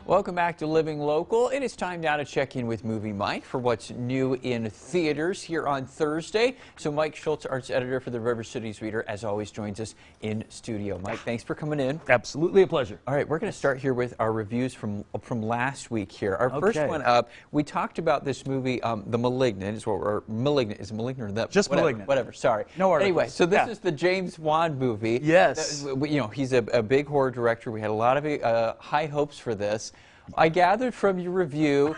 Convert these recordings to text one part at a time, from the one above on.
Welcome back to Living Local. It is time now to check in with Movie Mike for what's new in theaters here on Thursday. So Mike Schultz, arts editor for the River Cities Reader, as always, joins us in studio. Mike, thanks for coming in. Absolutely a pleasure. All right, we're going to start here with our reviews from last week here. Our first one up, we talked about this movie, The Malignant, is it Malignant or that? Just whatever, Malignant. Whatever, sorry. No articles. Anyway, so this is the James Wan movie. Yes. You know, he's a big horror director. We had a lot of high hopes for this. I gathered from your review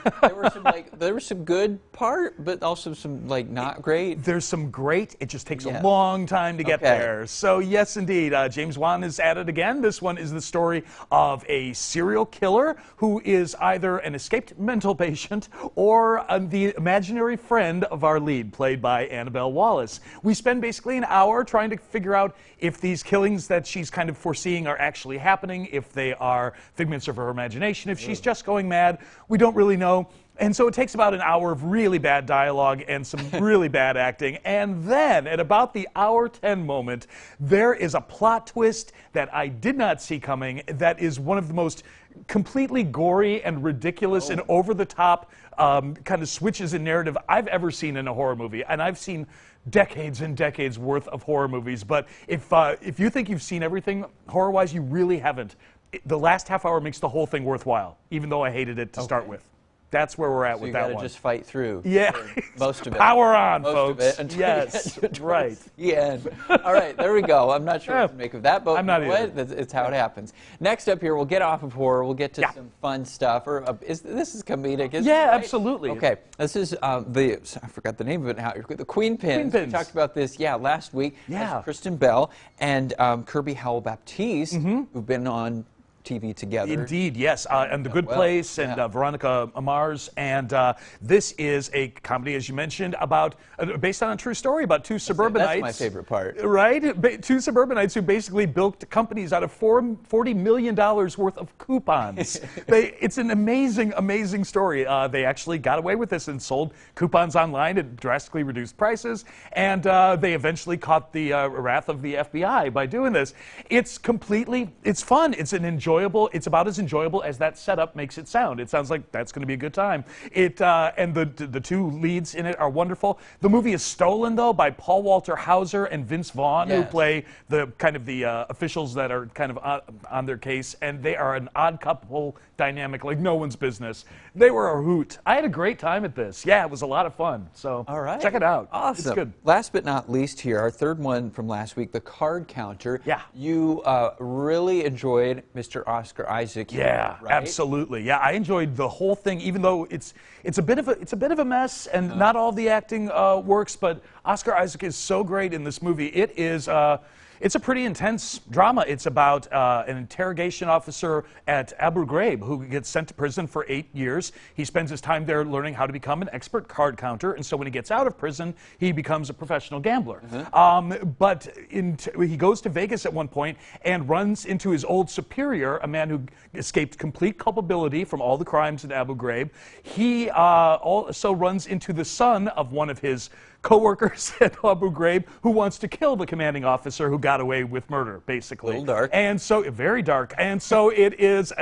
there was some good part, but also some not great. There's some great. It just takes a long time to get there. So yes, indeed, James Wan is at it again. This one is the story of a serial killer who is either an escaped mental patient or the imaginary friend of our lead, played by Annabelle Wallis. We spend basically an hour trying to figure out if these killings that she's kind of foreseeing are actually happening, if they are figments of her imagination, if she's just going mad. We don't really know. And so it takes about an hour of really bad dialogue and some really bad acting. And then at about the hour 10 moment, there is a plot twist that I did not see coming that is one of the most completely gory and ridiculous and over-the-top kind of switches in narrative I've ever seen in a horror movie. And I've seen decades and decades worth of horror movies. But if you think you've seen everything horror-wise, you really haven't. The last half hour makes the whole thing worthwhile, even though I hated it to start with. That's where we're at with that one. So you got to just fight through. Yeah. Most of it. Power on, folks. Most of it yes. Right. The end. All right, there we go. I'm not sure what to make of that, but I'm not either. It's how it happens. Next up here, we'll get off of horror. We'll get to some fun stuff. This is comedic, isn't it? Yeah, right? absolutely. Okay. This is I forgot the name of it now. The Queen Pins. We talked about this, last week. Yeah. Kristen Bell and Kirby Howell-Baptiste, who've been on TV together. Indeed, yes. And The Good Place and Veronica Mars. And this is a comedy, as you mentioned, about based on a true story about two suburbanites. That's my favorite part. Right? Two suburbanites who basically built companies out of $40 million worth of coupons. It's an amazing, amazing story. They actually got away with this and sold coupons online at drastically reduced prices. And they eventually caught the wrath of the FBI by doing this. It's fun. It's it's about as enjoyable as that setup makes it sound. It sounds like that's going to be a good time. And the two leads in it are wonderful. The movie is stolen, though, by Paul Walter Hauser and Vince Vaughn, who play the officials that are kind of on their case, and they are an odd couple dynamic, like no one's business. They were a hoot. I had a great time at this. Yeah, it was a lot of fun. So check it out. Awesome. It's good. Last but not least here, our third one from last week, The Card Counter. Yeah. You really enjoyed Mr. Oscar Isaac. Yeah, right? Absolutely. Yeah, I enjoyed the whole thing, even though it's a bit of a mess and not all the acting works. But Oscar Isaac is so great in this movie. It's a pretty intense drama. It's about an interrogation officer at Abu Ghraib who gets sent to prison for 8 years. He spends his time there learning how to become an expert card counter, and so when he gets out of prison, he becomes a professional gambler. But he goes to Vegas at one point and runs into his old superior, a man who escaped complete culpability from all the crimes at Abu Ghraib. He also runs into the son of one of his co-workers at Abu Ghraib who wants to kill the commanding officer who got away with murder, basically. A little dark. And so, very dark. And so it is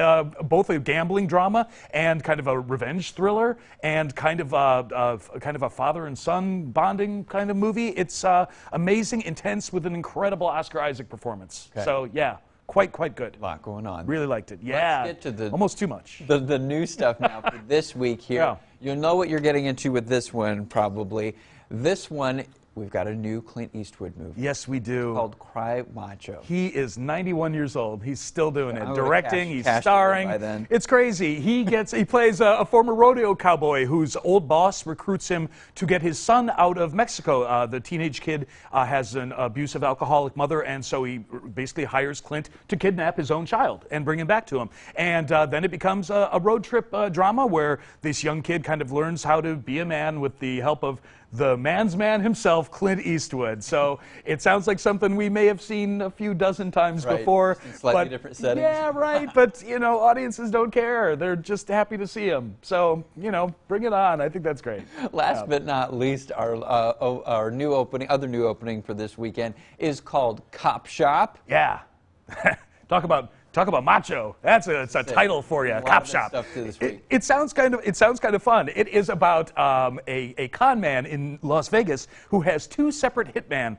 both a gambling drama and kind of a revenge thriller and kind of a father and son bonding kind of movie. It's amazing, intense, with an incredible Oscar Isaac performance. Okay. So, yeah. Quite good. A lot going on. Really liked it. Yeah. Let's get to almost too much. The new stuff now for this week here. Yeah. You'll know what you're getting into with this one, probably. This one, we've got a new Clint Eastwood movie. Yes, we do. It's called Cry Macho. He is 91 years old. He's still doing it. Directing, he's cashed starring. by then. It's crazy. He plays a former rodeo cowboy whose old boss recruits him to get his son out of Mexico. The teenage kid has an abusive alcoholic mother, and so he basically hires Clint to kidnap his own child and bring him back to him. And then it becomes a road trip drama where this young kid kind of learns how to be a man with the help of the man's man himself, Clint Eastwood. So it sounds like something we may have seen a few dozen times before. Just in slightly different settings. Yeah, right. But, audiences don't care. They're just happy to see him. So, bring it on. I think that's great. Last but not least, our other new opening for this weekend is called Copshop. Yeah. Talk about Talk about Macho. It's a title for you. Copshop. It sounds kind of fun. It is about a con man in Las Vegas who has two separate hitmen,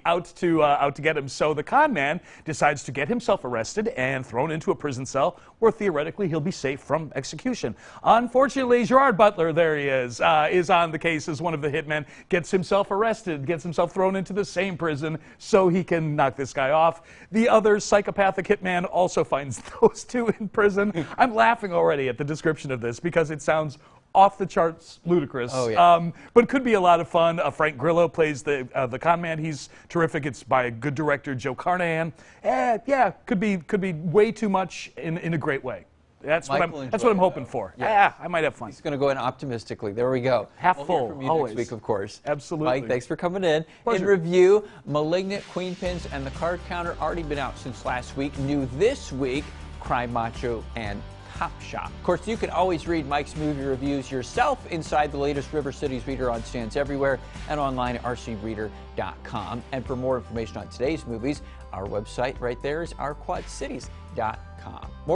out to get him. So the con man decides to get himself arrested and thrown into a prison cell where theoretically he'll be safe from execution. Unfortunately, Gerard Butler, there he is on the case as one of the hitmen, gets himself arrested, gets himself thrown into the same prison so he can knock this guy off. The other psychopathic hitman also finds those two in prison. I'm laughing already at the description of this because it sounds off the charts ludicrous. Oh, yeah. But could be a lot of fun. Frank Grillo plays the con man. He's terrific. It's by a good director, Joe Carnahan. Yeah, could be way too much in a great way. That's what I'm hoping for. Yeah, I might have fun. He's going to go in optimistically. There we go. Half full, hear from you always. next week, of course. Absolutely. Mike, thanks for coming in. Pleasure. In review, Malignant, Queen Pins, and the Card Counter already been out since last week. New this week, Crime, Macho, and Copshop. Of course, you can always read Mike's movie reviews yourself inside the latest River Cities Reader on stands everywhere and online at rcreader.com. And for more information on today's movies, our website right there is ourquadcities.com.